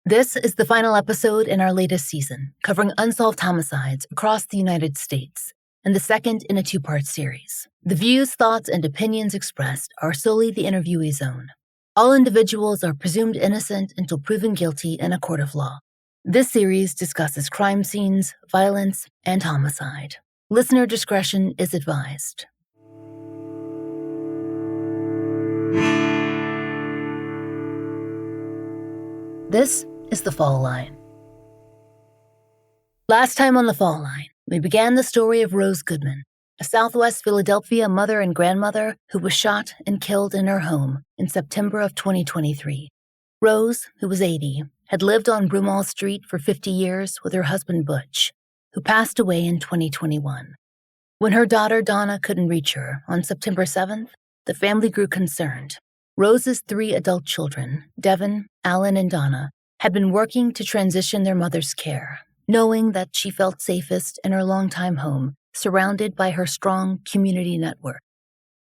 This is the final episode in our latest season, covering unsolved homicides across the United States, and the second in a two-part series. The views, thoughts, and opinions expressed are solely the interviewee's own. All individuals are presumed innocent until proven guilty in a court of law. This series discusses crime scenes, violence, and homicide. Listener discretion is advised. This is The Fall Line. Last time on The Fall Line, we began the story of Rose Goodman, a Southwest Philadelphia mother and grandmother who was shot and killed in her home in September of 2023. Rose, who was 80, had lived on Broomall Street for 50 years with her husband Butch, who passed away in 2021. When her daughter Donna couldn't reach her on September 7th, the family grew concerned. Rose's 3 adult children, Devin, Alan, and Donna, had been working to transition their mother's care, knowing that she felt safest in her longtime home, surrounded by her strong community network.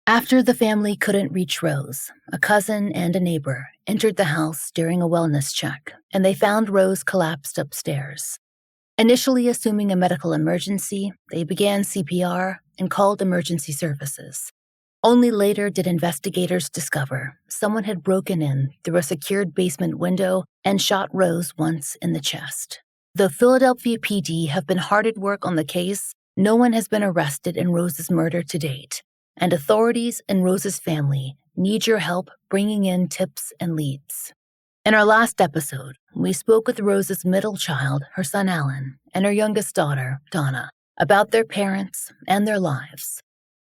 After the family couldn't reach Rose, a cousin and a neighbor entered the house during a wellness check, and they found Rose collapsed upstairs. Initially assuming a medical emergency, they began CPR and called emergency services. Only later did investigators discover someone had broken in through a secured basement window and shot Rose once in the chest. Though Philadelphia PD have been hard at work on the case, no one has been arrested in Rose's murder to date, and authorities and Rose's family need your help bringing in tips and leads. In our last episode, we spoke with Rose's middle child, her son Alan, and her youngest daughter, Donna, about their parents and their lives.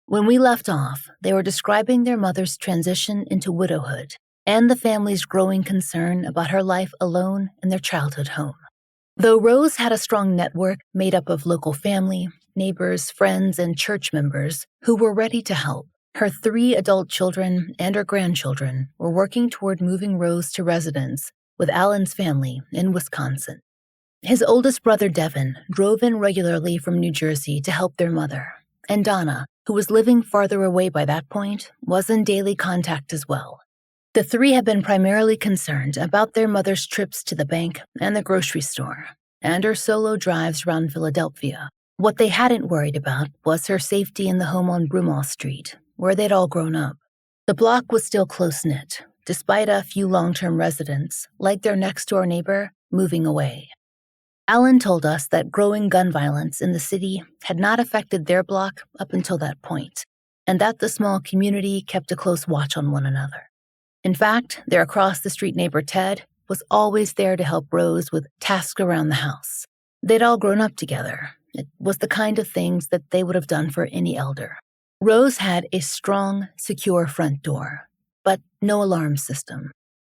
When we left off, they were describing their mother's transition into widowhood and the family's growing concern about her life alone in their childhood home. Though Rose had a strong network made up of local family, neighbors, friends, and church members who were ready to help, her 3 adult children and her grandchildren were working toward moving Rose to residence with Alan's family in Wisconsin. His oldest brother, Devin, drove in regularly from New Jersey to help their mother, and Donna, who was living farther away by that point, was in daily contact as well. The 3 had been primarily concerned about their mother's trips to the bank and the grocery store, and her solo drives around Philadelphia. What they hadn't worried about was her safety in the home on Broomall Street, where they'd all grown up. The block was still close-knit, despite a few long-term residents, like their next-door neighbor, moving away. Alan told us that growing gun violence in the city had not affected their block up until that point, and that the small community kept a close watch on one another. In fact, their across-the-street neighbor Ted was always there to help Rose with tasks around the house. They'd all grown up together. It was the kind of things that they would have done for any elder. Rose had a strong, secure front door, but no alarm system.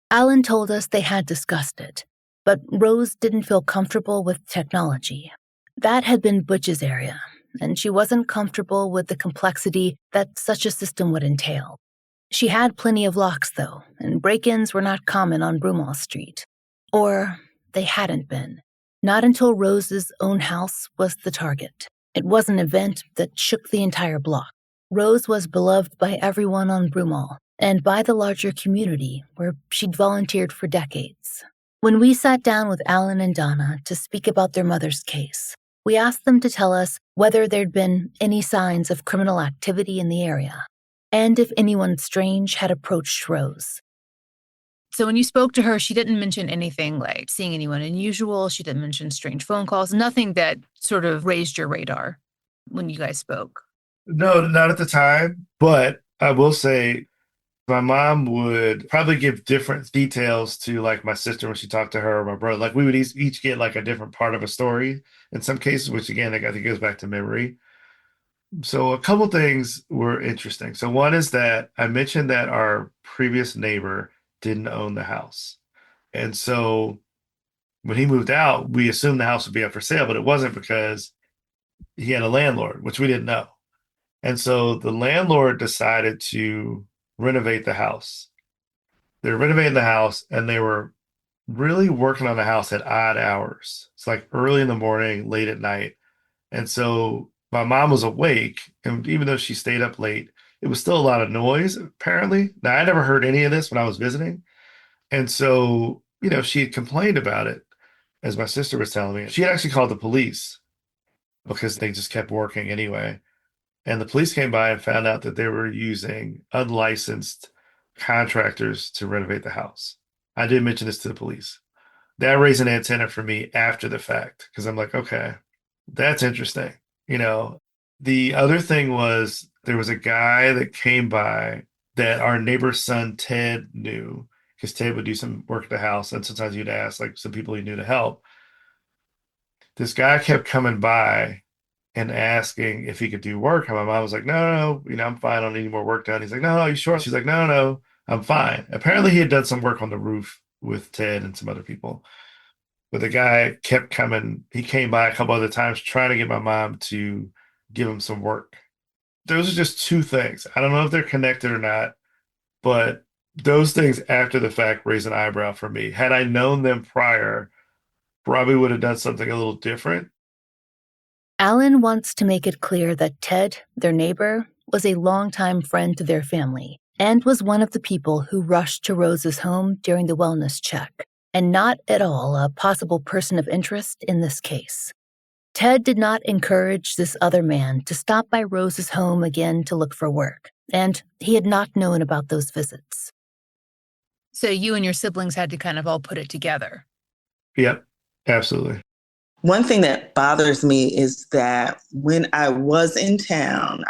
Alan told us they had discussed it, but Rose didn't feel comfortable with technology. That had been Butch's area, and she wasn't comfortable with the complexity that such a system would entail. She had plenty of locks, though, and break-ins were not common on Broomall Street. Or they hadn't been. Not until Rose's own house was the target. It was an event that shook the entire block. Rose was beloved by everyone on Broomall, and by the larger community where she'd volunteered for decades. When we sat down with Alan and Donna to speak about their mother's case, we asked them to tell us whether there'd been any signs of criminal activity in the area, and if anyone strange had approached Rose. So when you spoke to her, she didn't mention anything like seeing anyone unusual. She didn't mention strange phone calls, nothing that sort of raised your radar when you guys spoke. No, not at the time, but I will say my mom would probably give different details to like my sister when she talked to her or my brother. Like we would each get like a different part of a story in some cases, which again, I think goes back to memory. So a couple things were interesting. So one is that I mentioned that our previous neighbor didn't own the house. And so when he moved out, we assumed the house would be up for sale, but it wasn't because he had a landlord, which we didn't know. And so the landlord decided to renovate the house. They were renovating the house and they were really working on the house at odd hours. It's like early in the morning, late at night. And so my mom was awake, and even though she stayed up late, it was still a lot of noise, apparently. Now, I never heard any of this when I was visiting. And so she had complained about it, as my sister was telling me. She had actually called the police because they just kept working anyway. And the police came by and found out that they were using unlicensed contractors to renovate the house. I did mention this to the police. That raised an antenna for me after the fact because I'm like, okay, that's interesting. The other thing was there was a guy that came by that our neighbor's son, Ted, knew because Ted would do some work at the house. And sometimes he'd ask like some people he knew to help. This guy kept coming by and asking if he could do work. And my mom was like, no, I'm fine. I don't need any more work done. He's like, no, you sure? She's like, no, I'm fine. Apparently he had done some work on the roof with Ted and some other people. But the guy kept coming. He came by a couple other times trying to get my mom to give him some work. Those are just two things. I don't know if they're connected or not, but those things after the fact raise an eyebrow for me. Had I known them prior, probably would have done something a little different. Alan wants to make it clear that Ted, their neighbor, was a longtime friend to their family and was one of the people who rushed to Rose's home during the wellness check, and not at all a possible person of interest in this case. Ted did not encourage this other man to stop by Rose's home again to look for work, and he had not known about those visits. So you and your siblings had to kind of all put it together. Yep, absolutely. One thing that bothers me is that when I was in town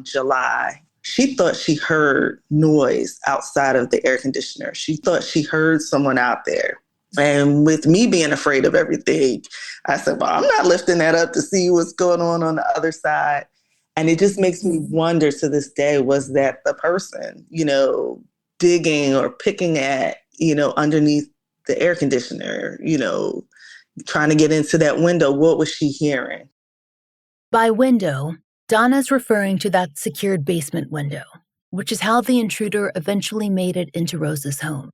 July, she thought she heard noise outside of the air conditioner. She thought she heard someone out there. And with me being afraid of everything, I said, well, I'm not lifting that up to see what's going on the other side. And it just makes me wonder to this day, was that the person, digging or picking at, underneath the air conditioner, trying to get into that window? What was she hearing? By window, Donna's referring to that secured basement window, which is how the intruder eventually made it into Rose's home.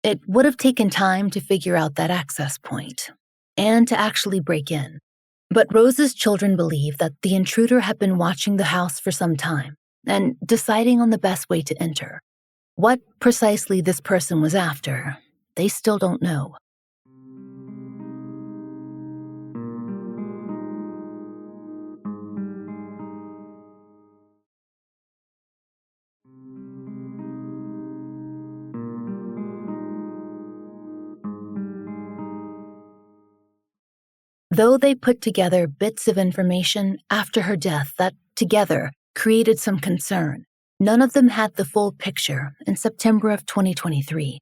It would have taken time to figure out that access point and to actually break in. But Rose's children believe that the intruder had been watching the house for some time and deciding on the best way to enter. What precisely this person was after, they still don't know. Though they put together bits of information after her death that, together, created some concern, none of them had the full picture in September of 2023.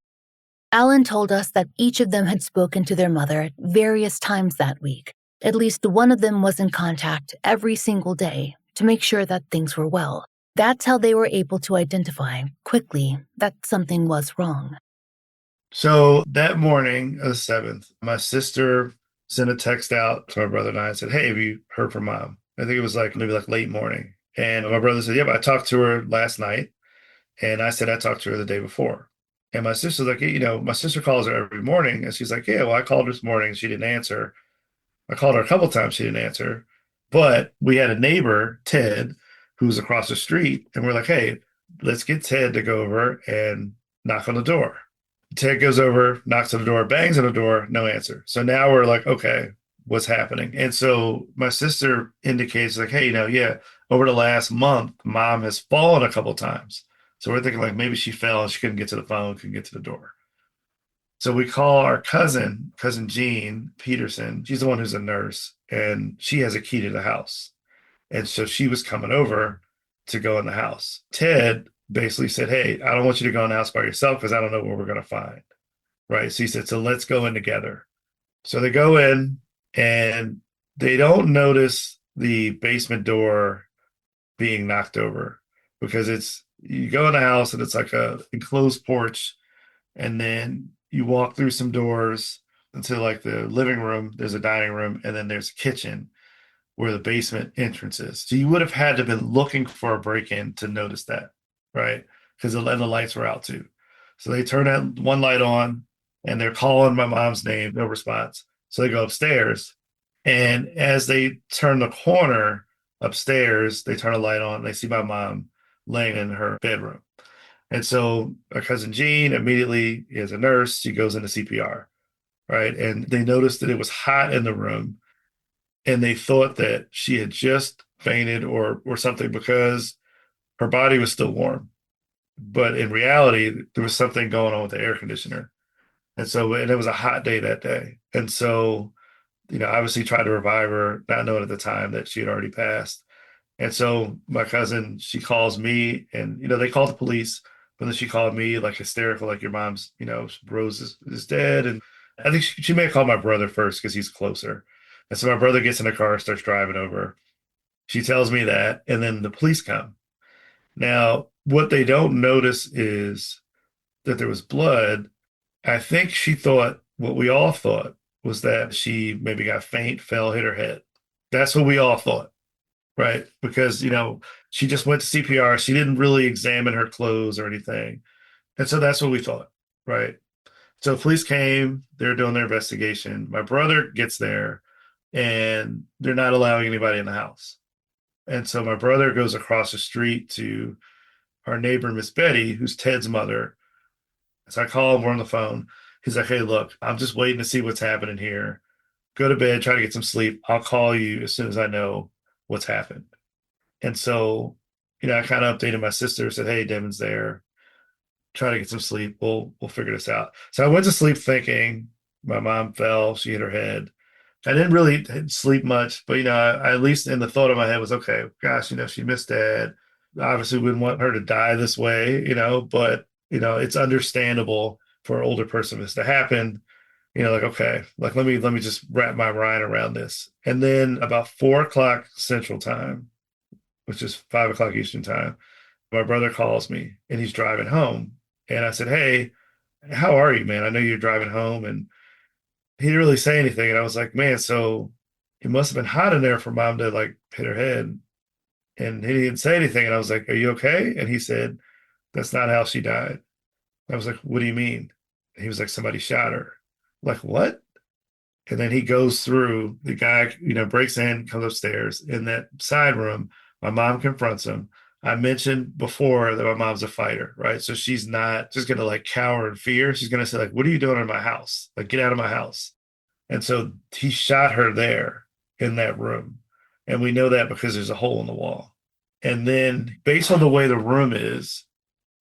Alan told us that each of them had spoken to their mother at various times that week. At least one of them was in contact every single day to make sure that things were well. That's how they were able to identify quickly that something was wrong. So that morning of the 7th, my sister sent a text out to my brother and I and said, hey, have you heard from mom? I think it was maybe late morning. And my brother said, yeah, I talked to her last night. And I said, I talked to her the day before. And my sister's like, my sister calls her every morning. And she's like, yeah, well, I called her this morning. She didn't answer. I called her a couple times. She didn't answer. But we had a neighbor, Ted, who was across the street. And we're like, hey, let's get Ted to go over and knock on the door. Ted goes over, knocks on the door, bangs on the door, no answer. So now we're like, okay, what's happening? And so my sister indicates hey, over the last month, mom has fallen a couple times. So we're thinking maybe she fell and she couldn't get to the phone, couldn't get to the door. So we call our cousin Jean Peterson. She's the one who's a nurse, and she has a key to the house. And so she was coming over to go in the house. Ted basically said, hey, I don't want you to go in the house by yourself because I don't know what we're going to find. Right. So he said, so let's go in together. So they go in and they don't notice the basement door being knocked over because you go in the house and it's like a enclosed porch. And then you walk through some doors into the living room. There's a dining room, and then there's a kitchen where the basement entrance is. So you would have had to have been looking for a break-in to notice that. Right? Because the lights were out too. So they turn that one light on and they're calling my mom's name, no response. So they go upstairs. And as they turn the corner upstairs, they turn a light on. They see my mom laying in her bedroom. And so my cousin Jean immediately, as a nurse, she goes into CPR, right? And they noticed that it was hot in the room, and they thought that she had just fainted or something because her body was still warm. But in reality, there was something going on with the air conditioner. And it was a hot day that day. And so, obviously tried to revive her, not knowing at the time that she had already passed. And so my cousin, she calls me and, they called the police, but then she called me like hysterical, like your mom's, Rose is dead. And I think she may have called my brother first because he's closer. And so my brother gets in the car, starts driving over. She tells me that, and then the police come. Now, what they don't notice is that there was blood. I think she thought what we all thought was that she maybe got faint, fell, hit her head. That's what we all thought, right? Because, she just went to CPR. She didn't really examine her clothes or anything. And so that's what we thought, right? So police came, they're doing their investigation. My brother gets there and they're not allowing anybody in the house. And so my brother goes across the street to our neighbor, Miss Betty, who's Ted's mother. So I call him, we're on the phone. He's like, hey, look, I'm just waiting to see what's happening here. Go to bed, try to get some sleep. I'll call you as soon as I know what's happened. And so, I kind of updated my sister, said, hey, Devin's there. Try to get some sleep. We'll figure this out. So I went to sleep thinking my mom fell, she hit her head. I didn't really sleep much, but I at least in the thought of my head was, okay, gosh, she missed dad. Obviously wouldn't want her to die this way, but it's understandable for an older person for this to happen. Like, okay, like let me just wrap my mind around this. And then about 4 o'clock Central Time, which is 5 o'clock Eastern Time, my brother calls me and he's driving home. And I said, hey, how are you, man? I know you're driving home. And he didn't really say anything. And I was like, man, so it must have been hot in there for mom to like hit her head. And he didn't say anything. And I was like, are you okay? And he said, that's not how she died. I was like, what do you mean? And he was like, somebody shot her. I'm like, what? And then he goes through, the guy, breaks in, comes upstairs. In that side room, my mom confronts him. I mentioned before that my mom's a fighter, right? So she's not just going to like cower in fear. She's going to say like, what are you doing in my house? Like, get out of my house. And so he shot her there in that room. And we know that because there's a hole in the wall. And then based on the way the room is,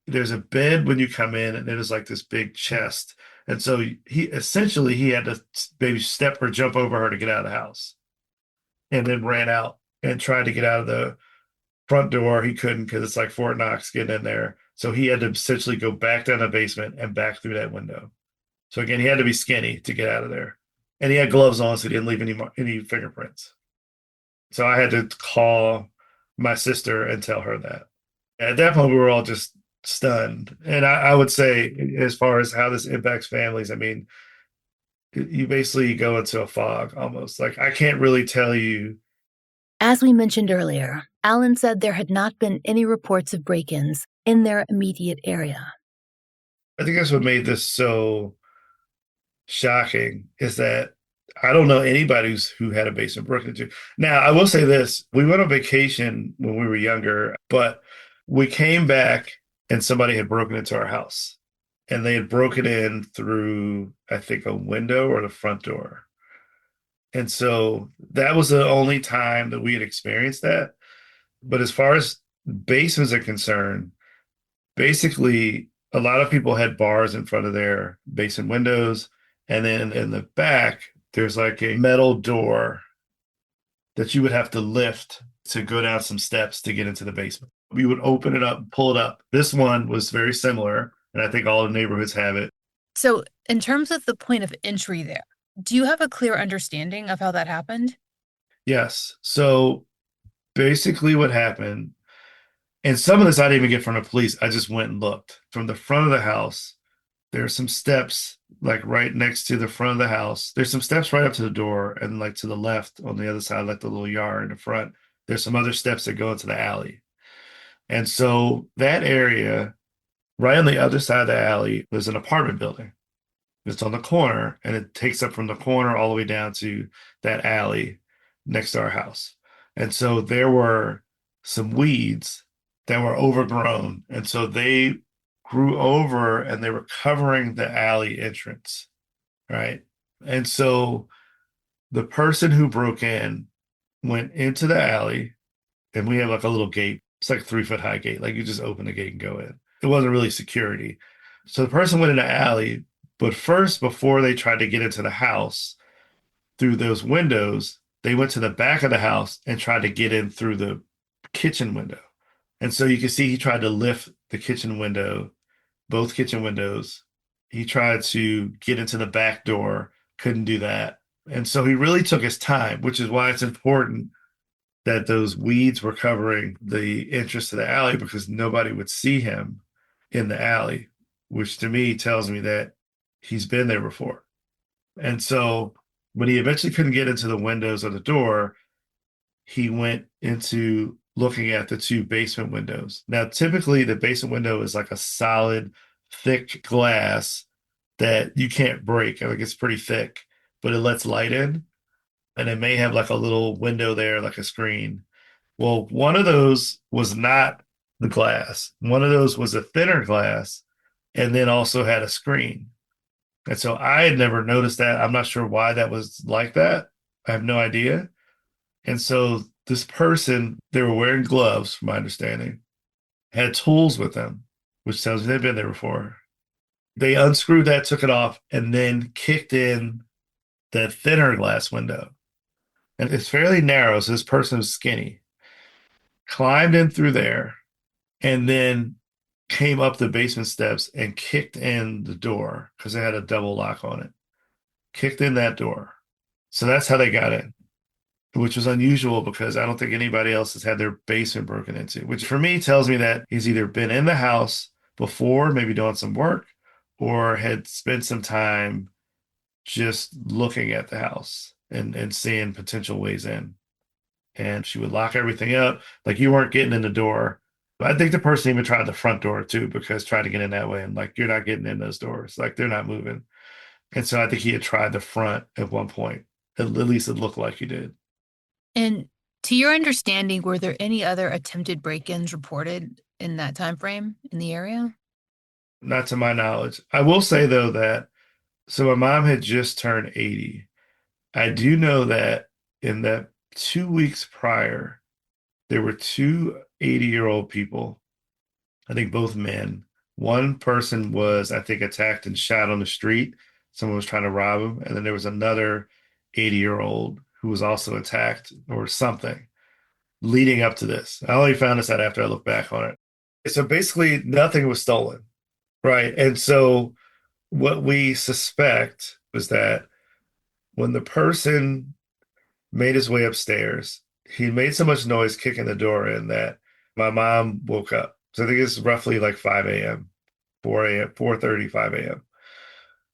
there's a bed when you come in and it is like this big chest. And so he had to maybe step or jump over her to get out of the house, and then ran out and tried to get out of the front door. He couldn't because it's like Fort Knox getting in there. So he had to essentially go back down the basement and back through that window. So again, he had to be skinny to get out of there. And he had gloves on, so he didn't leave any fingerprints. So I had to call my sister and tell her that. At that point, we were all just stunned. And I would say, as far as how this impacts families, I mean, you basically go into a fog almost. Like, I can't really tell you. As we mentioned earlier, Alan said there had not been any reports of break-ins in their immediate area. I think that's what made this so shocking, is that I don't know anybody who had a basement broken into. Now, I will say this. We went on vacation when we were younger, but we came back and somebody had broken into our house. And they had broken in through, I think, a window or the front door. And so that was the only time that we had experienced that. But as far as basements are concerned, basically, a lot of people had bars in front of their basement windows. And then in the back, there's like a metal door that you would have to lift to go down some steps to get into the basement. We would open it up, pull it up. This one was very similar, and I think all the neighborhoods have it. So in terms of the point of entry there, do you have a clear understanding of how that happened? Yes. So basically what happened, and some of this I didn't even get from the police. I just went and looked. From the front of the house, there are some steps like right next to the front of the house. There's some steps right up to the door, and like to the left on the other side, like the little yard in the front, there's some other steps that go into the alley. And so that area, right on the other side of the alley, there's an apartment building. It's on the corner, and it takes up from the corner all the way down to that alley next to our house. And so there were some weeds that were overgrown. And so they grew over and they were covering the alley entrance, right? And so the person who broke in went into the alley, and we have like a little gate. It's like a 3-foot high gate. Like you just open the gate and go in. It wasn't really security. So the person went in the alley, but first, before they tried to get into the house through those windows, they went to the back of the house and tried to get in through the kitchen window. And so you can see he tried to lift the kitchen window, both kitchen windows. He tried to get into the back door, couldn't do that. And so he really took his time, which is why it's important that those weeds were covering the entrance to the alley, because nobody would see him in the alley, which to me tells me that he's been there before. And so when he eventually couldn't get into the windows or the door, he went into looking at the 2 basement windows. Now, typically the basement window is like a solid, thick glass that you can't break. I think it's pretty thick, but it lets light in. And it may have like a little window there, like a screen. Well, one of those was not the glass. One of those was a thinner glass and then also had a screen. And so I had never noticed that. I'm not sure why that was like that. I have no idea. And so this person, they were wearing gloves, from my understanding, had tools with them, which tells me they've been there before. They unscrewed that, took it off, and then kicked in that thinner glass window. And it's fairly narrow, so this person was skinny. Climbed in through there, and then came up the basement steps and kicked in the door because it had a double lock on it. Kicked in that door. So that's how they got in, which was unusual because I don't think anybody else has had their basement broken into, which for me tells me that he's either been in the house before, maybe doing some work, or had spent some time just looking at the house and seeing potential ways in. And she would lock everything up. Like you weren't getting in the door. I think the person even tried the front door too, because trying to get in that way, and like, you're not getting in those doors. Like they're not moving. And so I think he had tried the front at one point. At least it looked like he did. And to your understanding, were there any other attempted break-ins reported in that time frame in the area? Not to my knowledge. I will say though that, so my mom had just turned 80. I do know that in that 2 weeks prior, there were 2 80-year-old people, I think both men. One person was, I think, attacked and shot on the street. Someone was trying to rob him. And then there was another 80-year-old who was also attacked or something leading up to this. I only found this out after I looked back on it. So basically nothing was stolen, right? And so what we suspect was that when the person made his way upstairs, he made so much noise kicking the door in that my mom woke up. So I think it's roughly like 5 a.m., 4 a.m., 4:30, 5 a.m.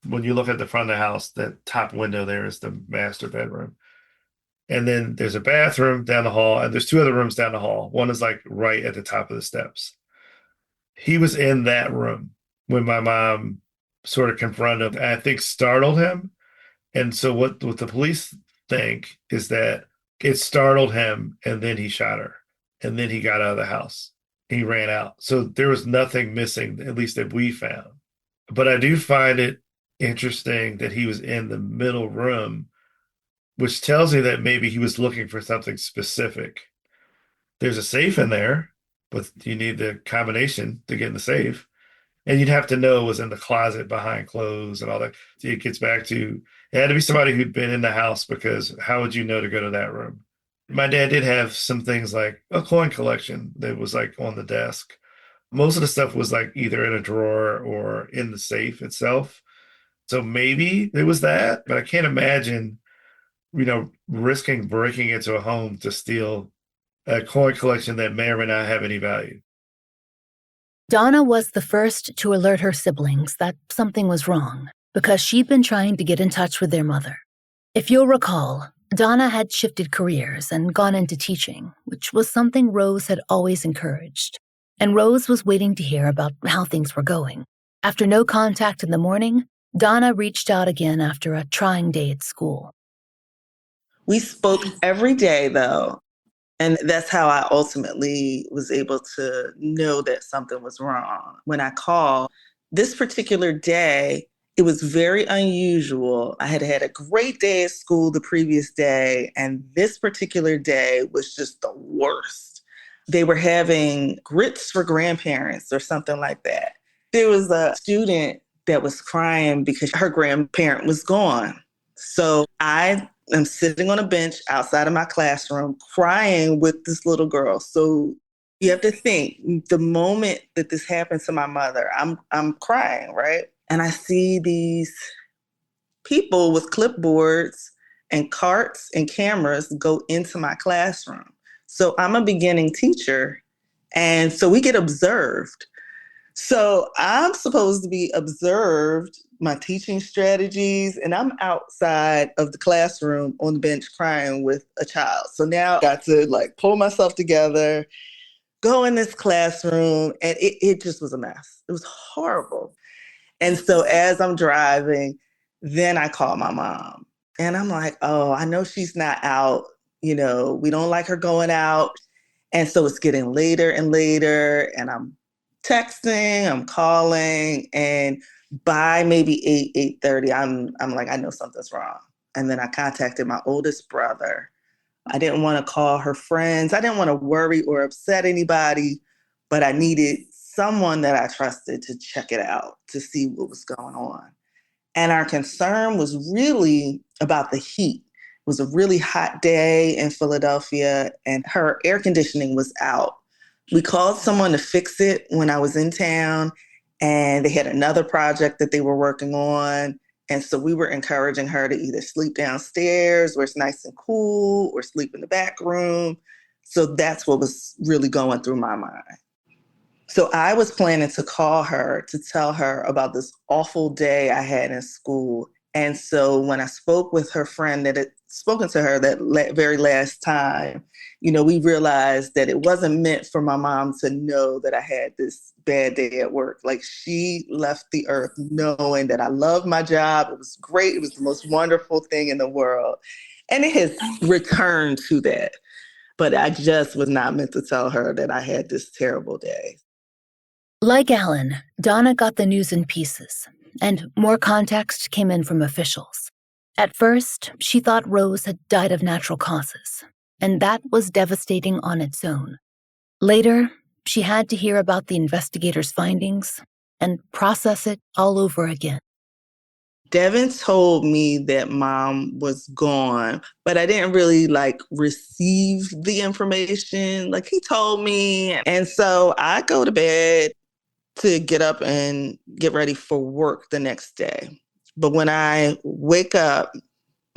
When you look at the front of the house, that top window there is the master bedroom. And then there's a bathroom down the hall, and there's 2 other rooms down the hall. One is like right at the top of the steps. He was in that room when my mom sort of confronted him, I think startled him. And so what the police think is that it startled him, and then he shot her, and then he got out of the house. He ran out. So there was nothing missing, at least that we found. But I do find it interesting that he was in the middle room, which tells me that maybe he was looking for something specific. There's a safe in there, but you need the combination to get in the safe. And you'd have to know it was in the closet behind clothes and all that. It gets back to, it had to be somebody who'd been in the house, because how would you know to go to that room? My dad did have some things like a coin collection that was like on the desk. Most of the stuff was like either in a drawer or in the safe itself. So maybe it was that, but I can't imagine, risking breaking into a home to steal a coin collection that may or may not have any value. Donna was the first to alert her siblings that something was wrong, because she'd been trying to get in touch with their mother. If you'll recall, Donna had shifted careers and gone into teaching, which was something Rose had always encouraged. And Rose was waiting to hear about how things were going. After no contact in the morning, Donna reached out again after a trying day at school. We spoke every day, though. And that's how I ultimately was able to know that something was wrong. When I called this particular day, it was very unusual. I had had a great day at school the previous day, and this particular day was just the worst. They were having grits for grandparents or something like that. There was a student that was crying because her grandparent was gone. So I am sitting on a bench outside of my classroom crying with this little girl. So you have to think, the moment that this happened to my mother, I'm crying, right? And I see these people with clipboards and carts and cameras go into my classroom. So I'm a beginning teacher, and so we get observed. So I'm supposed to be observed, my teaching strategies, and I'm outside of the classroom on the bench crying with a child. So now I got to pull myself together, go in this classroom, and it just was a mess. It was horrible. And so as I'm driving, then I call my mom. And I'm like, oh, I know she's not out. We don't like her going out. And so it's getting later and later. And I'm texting, I'm calling. And by maybe 8:30, I'm like, I know something's wrong. And then I contacted my oldest brother. I didn't want to call her friends. I didn't want to worry or upset anybody, but I needed someone that I trusted to check it out, to see what was going on. And our concern was really about the heat. It was a really hot day in Philadelphia, and her air conditioning was out. We called someone to fix it when I was in town, and they had another project that they were working on. And so we were encouraging her to either sleep downstairs where it's nice and cool, or sleep in the back room. So that's what was really going through my mind. So I was planning to call her to tell her about this awful day I had in school. And so when I spoke with her friend that had spoken to her that very last time, we realized that it wasn't meant for my mom to know that I had this bad day at work. She left the earth knowing that I loved my job. It was great. It was the most wonderful thing in the world. And it has returned to that. But I just was not meant to tell her that I had this terrible day. Like Alan, Donna got the news in pieces, and more context came in from officials. At first, she thought Rose had died of natural causes, and that was devastating on its own. Later, she had to hear about the investigators' findings and process it all over again. Devin told me that mom was gone, but I didn't really receive the information. He told me. And so I go to bed to get up and get ready for work the next day. But when I wake up,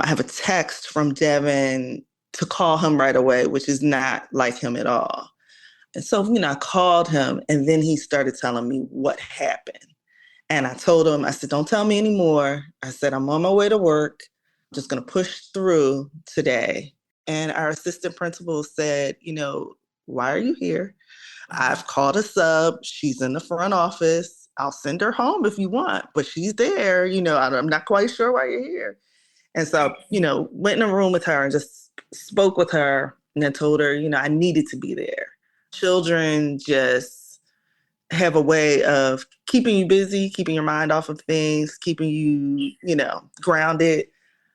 I have a text from Devin to call him right away, which is not like him at all. And so, I called him, and then he started telling me what happened. And I told him, I said, don't tell me anymore. I said, I'm on my way to work. I'm just going to push through today. And our assistant principal said, why are you here? I've called a sub. She's in the front office. I'll send her home if you want, but she's there. I'm not quite sure why you're here. And so, went in a room with her and just spoke with her, and then told her, I needed to be there. Children just have a way of keeping you busy, keeping your mind off of things, keeping you, grounded.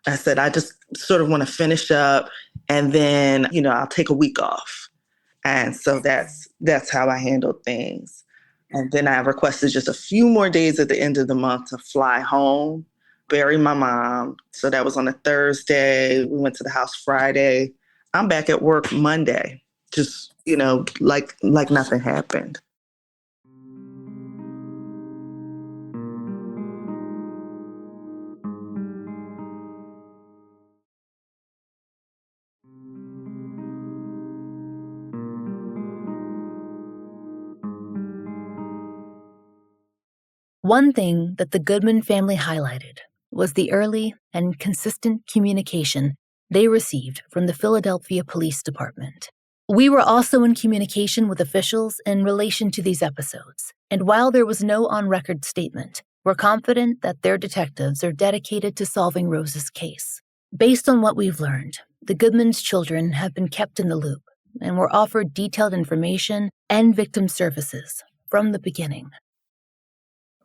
I said, I just sort of want to finish up, and then, I'll take a week off. And so that's how I handled things. And then I requested just a few more days at the end of the month to fly home, bury my mom. So that was on a Thursday. We went to the house Friday. I'm back at work Monday, just, like nothing happened. One thing that the Goodman family highlighted was the early and consistent communication they received from the Philadelphia Police Department. We were also in communication with officials in relation to these episodes, and while there was no on-record statement, we're confident that their detectives are dedicated to solving Rose's case. Based on what we've learned, the Goodman's children have been kept in the loop, and were offered detailed information and victim services from the beginning.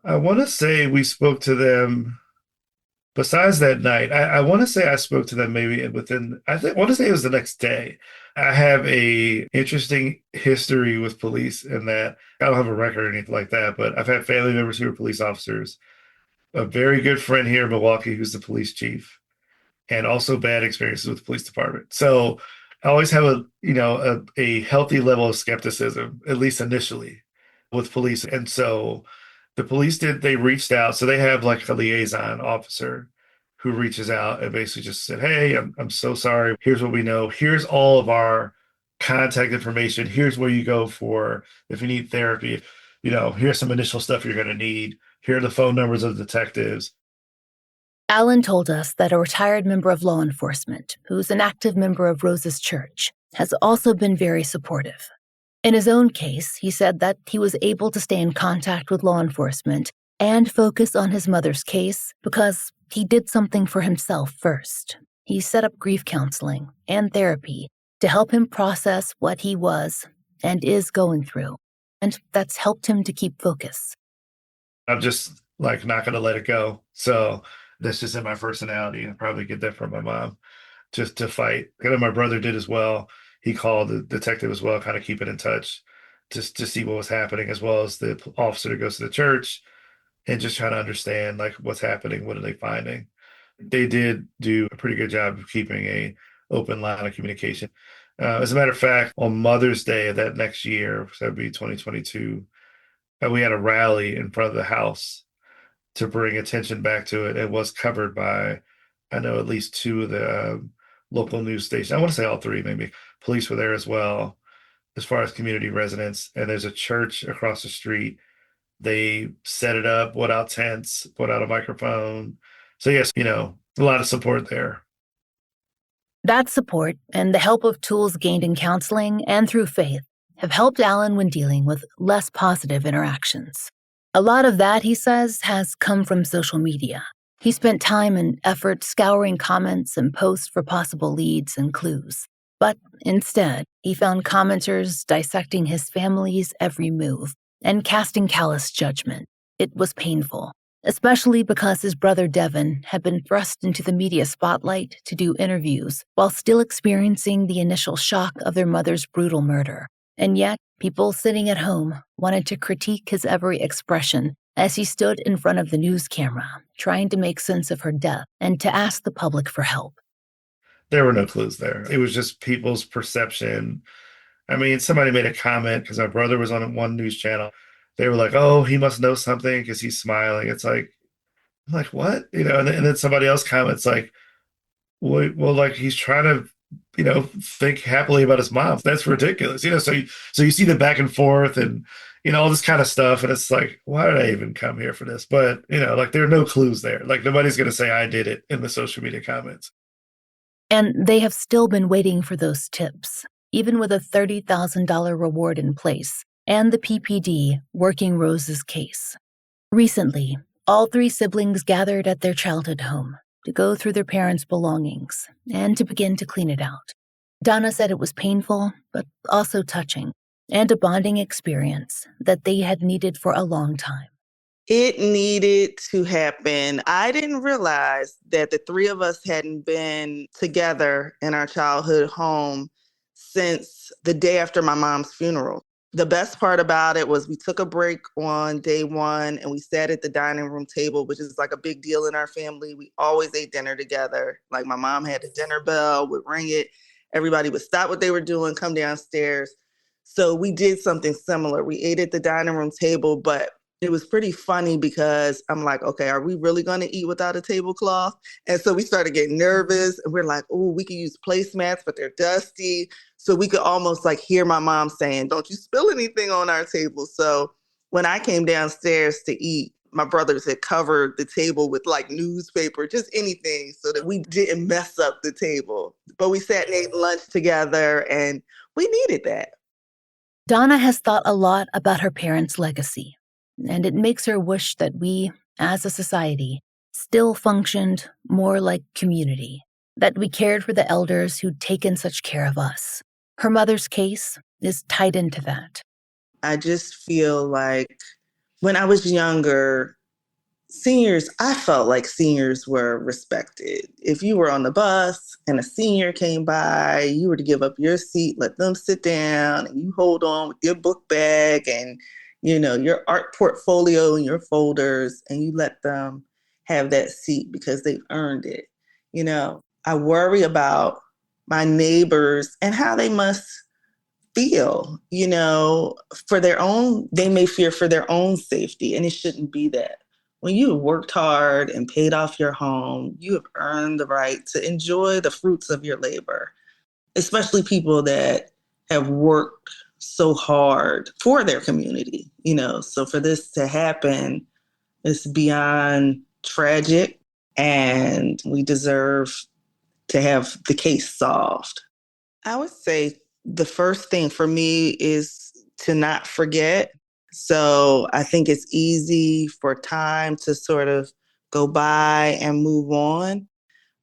I want to say we spoke to them. Besides that night, I want to say I spoke to them maybe within, I want to say it was the next day. I have a interesting history with police in that I don't have a record or anything like that, but I've had family members who are police officers. A very good friend here in Milwaukee who's the police chief, and also bad experiences with the police department. So I always have a healthy level of skepticism, at least initially, with police. And so they reached out. So they have like a liaison officer who reaches out and basically just said, "Hey, I'm so sorry. Here's what we know. Here's all of our contact information. Here's where you go for if you need therapy. Here's some initial stuff you're going to need. Here are the phone numbers of the detectives." Alan told us that a retired member of law enforcement, who's an active member of Rose's church, has also been very supportive. In his own case, he said that he was able to stay in contact with law enforcement and focus on his mother's case because he did something for himself first. He set up grief counseling and therapy to help him process what he was and is going through, and that's helped him to keep focus. I'm just like not going to let it go. So that's just in my personality. I probably get that from my mom, just to fight. Kind of my brother did as well. He called the detective as well, kind of keeping in touch, just to see what was happening, as well as the officer that goes to the church and just trying to understand like what's happening, what are they finding. They did do a pretty good job of keeping a open line of communication. As a matter of fact, on Mother's Day of that next year, so that'd be 2022, we had a rally in front of the house to bring attention back to it. It was covered by, I know, at least two of the local news stations. I want to say all three, maybe. Police were there as well, as far as community residents. And there's a church across the street. They set it up, put out tents, put out a microphone. So yes, a lot of support there. That support and the help of tools gained in counseling and through faith have helped Alan when dealing with less positive interactions. A lot of that, he says, has come from social media. He spent time and effort scouring comments and posts for possible leads and clues. But instead, he found commenters dissecting his family's every move and casting callous judgment. It was painful, especially because his brother Devin had been thrust into the media spotlight to do interviews while still experiencing the initial shock of their mother's brutal murder. And yet, people sitting at home wanted to critique his every expression as he stood in front of the news camera, trying to make sense of her death and to ask the public for help. There were no clues there. It was just people's perception. I mean, somebody made a comment because my brother was on one news channel. They were like, "Oh, he must know something because he's smiling." It's like, I'm like, what? And then somebody else comments like, well, like he's trying to, think happily about his mom. That's ridiculous. So you see the back and forth and, all this kind of stuff. And it's like, why did I even come here for this? But, like there are no clues there. Like nobody's going to say I did it in the social media comments. And they have still been waiting for those tips, even with a $30,000 reward in place and the PPD working Rose's case. Recently, all three siblings gathered at their childhood home to go through their parents' belongings and to begin to clean it out. Donna said it was painful, but also touching, and a bonding experience that they had needed for a long time. It needed to happen. I didn't realize that the three of us hadn't been together in our childhood home since the day after my mom's funeral. The best part about it was we took a break on day one and we sat at the dining room table, which is like a big deal in our family. We always ate dinner together. Like my mom had a dinner bell, would ring it. Everybody would stop what they were doing, come downstairs. So we did something similar. We ate at the dining room table, but it was pretty funny because I'm like, okay, are we really going to eat without a tablecloth? And so we started getting nervous and we're like, oh, we can use placemats, but they're dusty. So we could almost like hear my mom saying, don't you spill anything on our table. So when I came downstairs to eat, my brothers had covered the table with like newspaper, just anything so that we didn't mess up the table. But we sat and ate lunch together and we needed that. Donna has thought a lot about her parents' legacy, and it makes her wish that we, as a society, still functioned more like community, that we cared for the elders who'd taken such care of us. Her mother's case is tied into that. I just feel like when I was younger, I felt like seniors were respected. If you were on the bus and a senior came by, you were to give up your seat, let them sit down, and you hold on with your book bag and, your art portfolio and your folders, and you let them have that seat because they've earned it. I worry about my neighbors and how they must feel, they may fear for their own safety, and it shouldn't be that. When you have worked hard and paid off your home, you have earned the right to enjoy the fruits of your labor, especially people that have worked so hard for their community, So for this to happen, it's beyond tragic, and we deserve to have the case solved. I would say the first thing for me is to not forget. So I think it's easy for time to sort of go by and move on.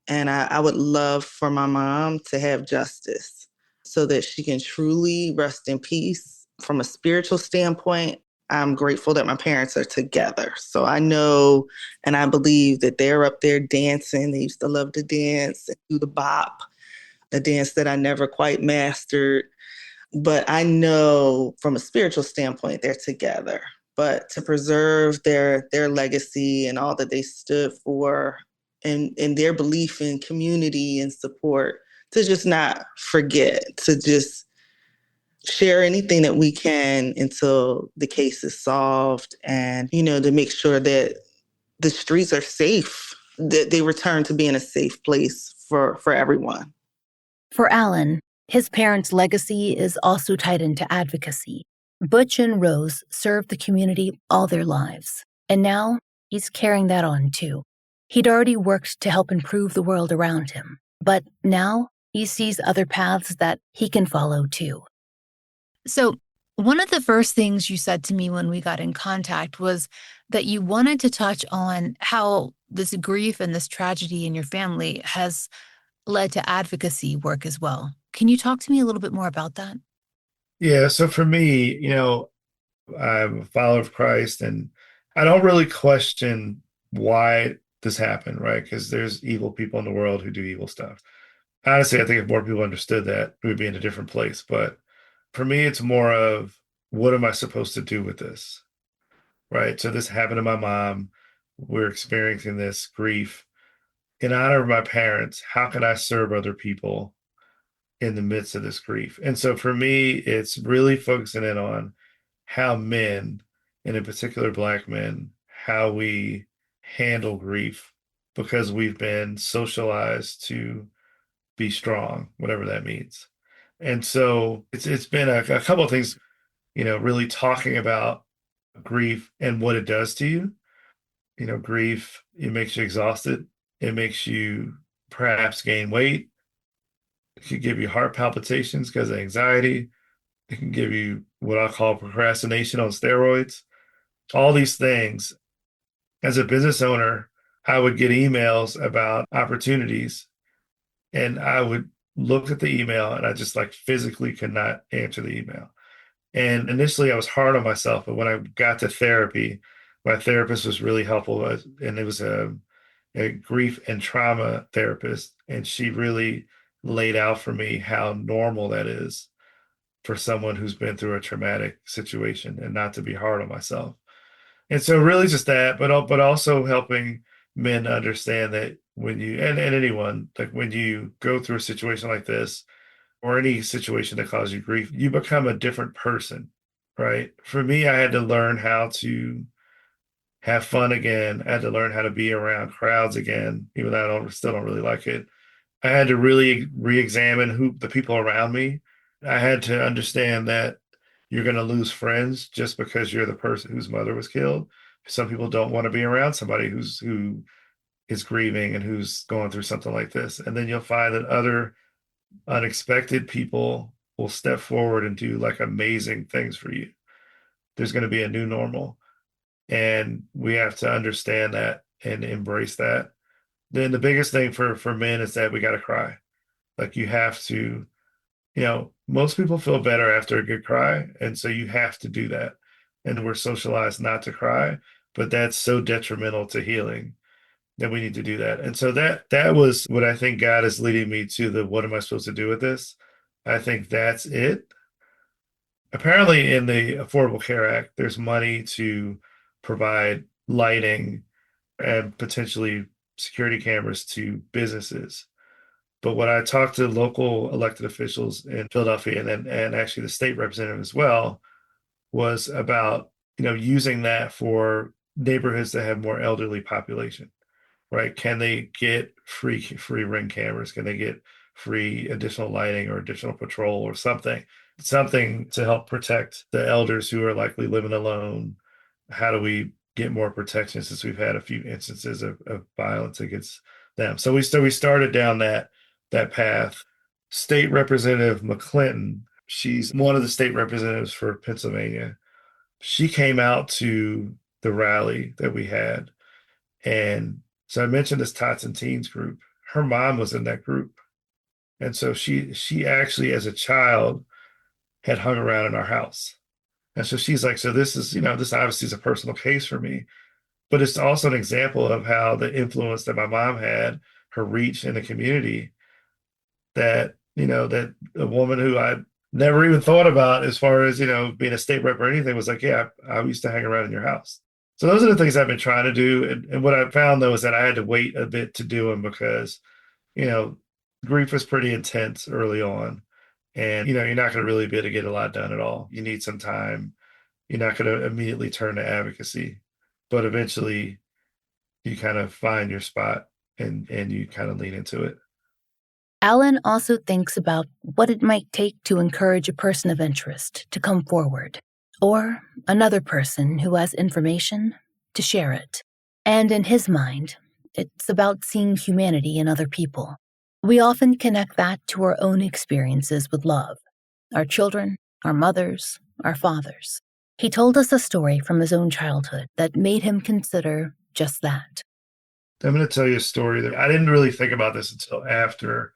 And I would love for my mom to have justice so that she can truly rest in peace. From a spiritual standpoint, I'm grateful that my parents are together. So I know and I believe that they're up there dancing. They used to love to dance and do the bop, a dance that I never quite mastered. But I know from a spiritual standpoint, they're together. But to preserve their legacy and all that they stood for and their belief in community and support, to just not forget, to just share anything that we can until the case is solved, and, to make sure that the streets are safe, that they return to being a safe place for everyone. For Alan, his parents' legacy is also tied into advocacy. Butch and Rose served the community all their lives, and now he's carrying that on too. He'd already worked to help improve the world around him, but now he sees other paths that he can follow too. So, one of the first things you said to me when we got in contact was that you wanted to touch on how this grief and this tragedy in your family has led to advocacy work as well. Can you talk to me a little bit more about that? Yeah. So for me, I'm a follower of Christ, and I don't really question why this happened, right? Because there's evil people in the world who do evil stuff. Honestly, I think if more people understood that, we would be in a different place. But for me, it's more of, what am I supposed to do with this? Right. So this happened to my mom. We're experiencing this grief. In honor of my parents, how can I serve other people in the midst of this grief? And so for me, it's really focusing in on how men, and in particular Black men, how we handle grief, because we've been socialized to be strong, whatever that means. And so it's been a couple of things, really talking about grief and what it does to you. Grief, it makes you exhausted. It makes you perhaps gain weight. It could give you heart palpitations because of anxiety. It can give you what I call procrastination on steroids. All these things. As a business owner, I would get emails about opportunities, and I would look at the email and I just physically could not answer the email. And initially I was hard on myself, but when I got to therapy, my therapist was really helpful, and it was a grief and trauma therapist. And she really laid out for me how normal that is for someone who's been through a traumatic situation, and not to be hard on myself. And so really just that, but also helping men understand that when you, and anyone, when you go through a situation like this, or any situation that causes you grief, you become a different person, right? For me, I had to learn how to have fun again. I had to learn how to be around crowds again, even though still don't really like it. I had to really re-examine who the people around me. I had to understand that you're going to lose friends just because you're the person whose mother was killed. Some people don't want to be around somebody who is grieving and who's going through something like this. And then you'll find that other unexpected people will step forward and do amazing things for you. There's going to be a new normal, and we have to understand that and embrace that. Then the biggest thing for men is that we got to cry. You have to most people feel better after a good cry. And so you have to do that. And we're socialized not to cry, but that's so detrimental to healing that we need to do that. And so that was what I think God is leading me to, the what am I supposed to do with this? I think that's it. Apparently in the Affordable Care Act, there's money to provide lighting and potentially security cameras to businesses. But when I talked to local elected officials in Philadelphia and actually the state representative as well, was about, using that for neighborhoods that have more elderly population, right? Can they get free ring cameras? Can they get free additional lighting or additional patrol or something to help protect the elders who are likely living alone? How do we get more protection, since we've had a few instances of violence against them? So we started down that path. State Representative McClinton, she's one of the state representatives for Pennsylvania. She came out to the rally that we had. And so I mentioned this Tots and Teens group. Her mom was in that group. And so she actually, as a child, had hung around in our house. And so she's like, so this is, this obviously is a personal case for me, but it's also an example of how the influence that my mom had, her reach in the community, that, that a woman who I never even thought about as far as, being a state rep or anything, was like, yeah, I used to hang around in your house. So those are the things I've been trying to do. And what I found, though, is that I had to wait a bit to do them because, grief was pretty intense early on. And, you're not going to really be able to get a lot done at all. You need some time. You're not going to immediately turn to advocacy, but eventually you kind of find your spot and you kind of lean into it. Alan also thinks about what it might take to encourage a person of interest to come forward, or another person who has information to share it. And in his mind, it's about seeing humanity in other people. We often connect that to our own experiences with love, our children, our mothers, our fathers. He told us a story from his own childhood that made him consider just that. I'm going to tell you a story that I didn't really think about this until after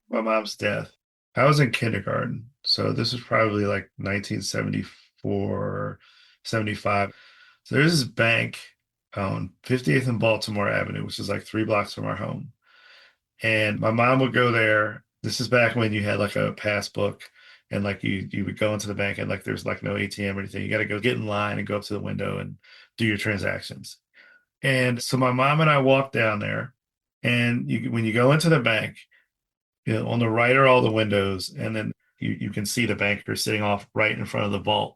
my mom's death. I was in kindergarten, so this was probably like 1974, 75. So there's this bank on 58th and Baltimore Avenue, which is like 3 blocks from our home. And my mom would go there. This is back when you had like a passbook, and like you would go into the bank and like there's like no ATM or anything. You got to go get in line and go up to the window and do your transactions. And so my mom and I walked down there, and when you go into the bank, on the right are all the windows, and then you can see the banker sitting off right in front of the vault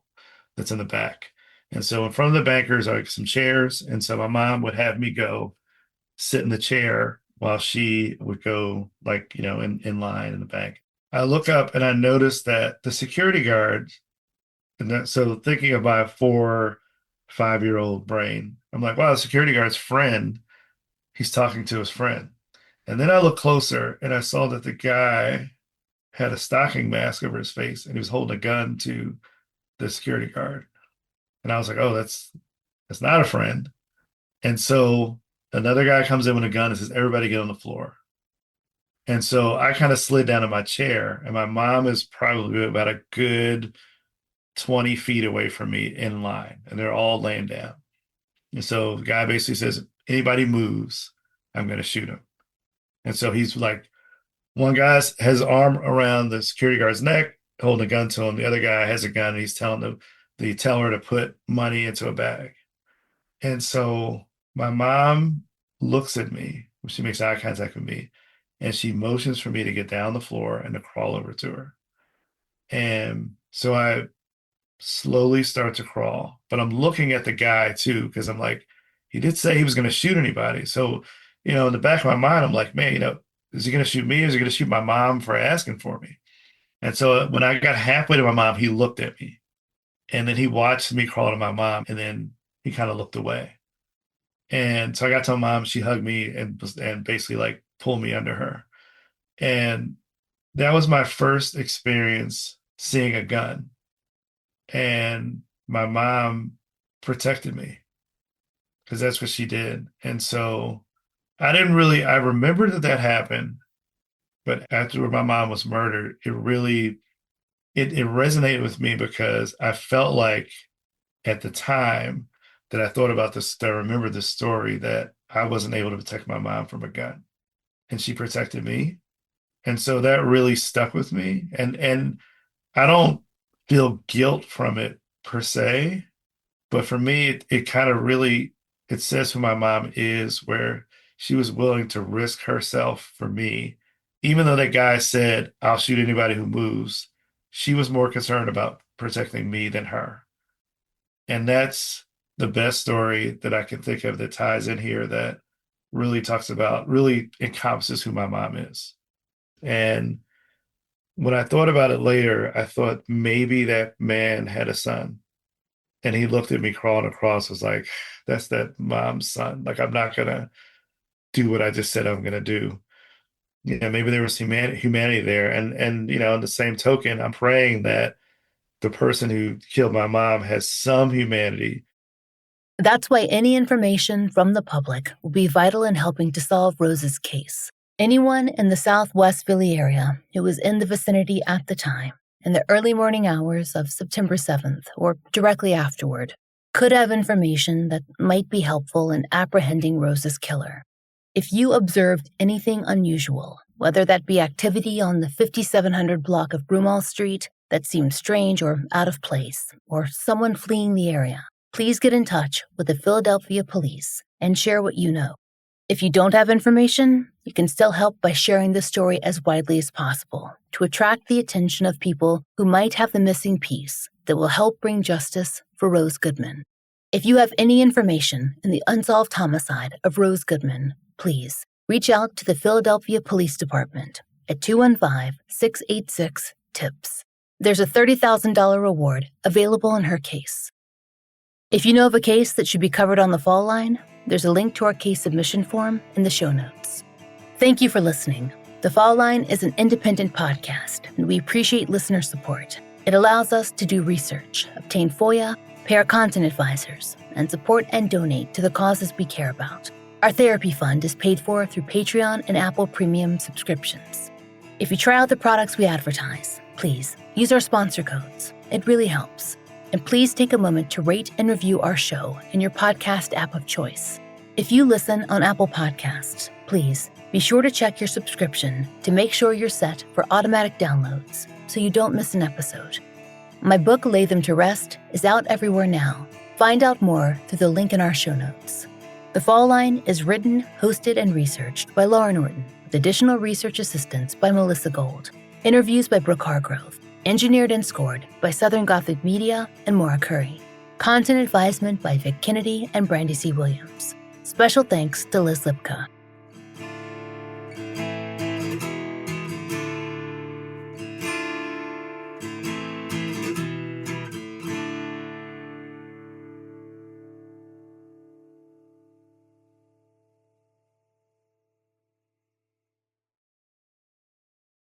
that's in the back. And so in front of the bankers are like some chairs. And so my mom would have me go sit in the chair while she would go like, in line in the bank. I look up and I notice that the security guards, so thinking of my 4-5-year-old brain, I'm like, wow, the security guard's friend, he's talking to his friend. And then I looked closer and I saw that the guy had a stocking mask over his face and he was holding a gun to the security guard. And I was like, oh, that's not a friend. And so another guy comes in with a gun and says, everybody get on the floor. And so I kind of slid down in my chair, and my mom is probably about a good 20 feet away from me in line, and they're all laying down. And so the guy basically says, anybody moves, I'm going to shoot him. And so he's like, one guy has his arm around the security guard's neck, holding a gun to him. The other guy has a gun, and he's telling the teller to put money into a bag. And so my mom looks at me, she makes eye contact with me, and she motions for me to get down the floor and to crawl over to her. And so I slowly start to crawl, but I'm looking at the guy too, because I'm like, he did say he was going to shoot anybody. So, in the back of my mind, I'm like, man, is he going to shoot me? Or is he going to shoot my mom for asking for me? And so when I got halfway to my mom, he looked at me, and then he watched me crawl to my mom, and then he kind of looked away. And so I got to my mom, she hugged me and basically like pulled me under her. And that was my first experience seeing a gun. And my mom protected me because that's what she did. And so I remembered that happened. But after my mom was murdered, it really, it resonated with me because I felt like at the time that I thought about this, that I remembered this story, that I wasn't able to protect my mom from a gun and she protected me. And so that really stuck with me. And I don't feel guilt from it per se, but for me, it kind of really, it says who my mom is, where she was willing to risk herself for me. Even though that guy said, I'll shoot anybody who moves, she was more concerned about protecting me than her. And that's the best story that I can think of that ties in here, that really talks about, really encompasses who my mom is. And when I thought about it later, I thought maybe that man had a son. And he looked at me crawling across, was like, that's that mom's son. Like, I'm not going to do what I just said I'm going to do. You know, maybe there was humanity there. And, you know, on the same token, I'm praying that the person who killed my mom has some humanity. That's why any information from the public will be vital in helping to solve Rose's case. Anyone in the Southwest Philly area who was in the vicinity at the time, in the early morning hours of September 7th or directly afterward, could have information that might be helpful in apprehending Rose's killer. If you observed anything unusual, whether that be activity on the 5700 block of Broomall Street that seemed strange or out of place, or someone fleeing the area, please get in touch with the Philadelphia police and share what you know. If you don't have information, you can still help by sharing the story as widely as possible to attract the attention of people who might have the missing piece that will help bring justice for Rose Goodman. If you have any information in the unsolved homicide of Rose Goodman, please reach out to the Philadelphia Police Department at 215-686-TIPS. There's a $30,000 reward available in her case. If you know of a case that should be covered on the Fall Line, there's a link to our case submission form in the show notes. Thank you for listening. The Fall Line is an independent podcast, and we appreciate listener support. It allows us to do research, obtain FOIA, pay our content advisors, and support and donate to the causes we care about. Our therapy fund is paid for through Patreon and Apple Premium subscriptions. If you try out the products we advertise, please use our sponsor codes. It really helps. And please take a moment to rate and review our show in your podcast app of choice. If you listen on Apple Podcasts, please be sure to check your subscription to make sure you're set for automatic downloads so you don't miss an episode. My book, Lay Them to Rest, is out everywhere now. Find out more through the link in our show notes. The Fall Line is written, hosted, and researched by Lauren Orton, with additional research assistance by Melissa Gold. Interviews by Brooke Hargrove. Engineered and scored by Southern Gothic Media and Maura Curry. Content advisement by Vic Kennedy and Brandy C. Williams. Special thanks to Liz Lipka.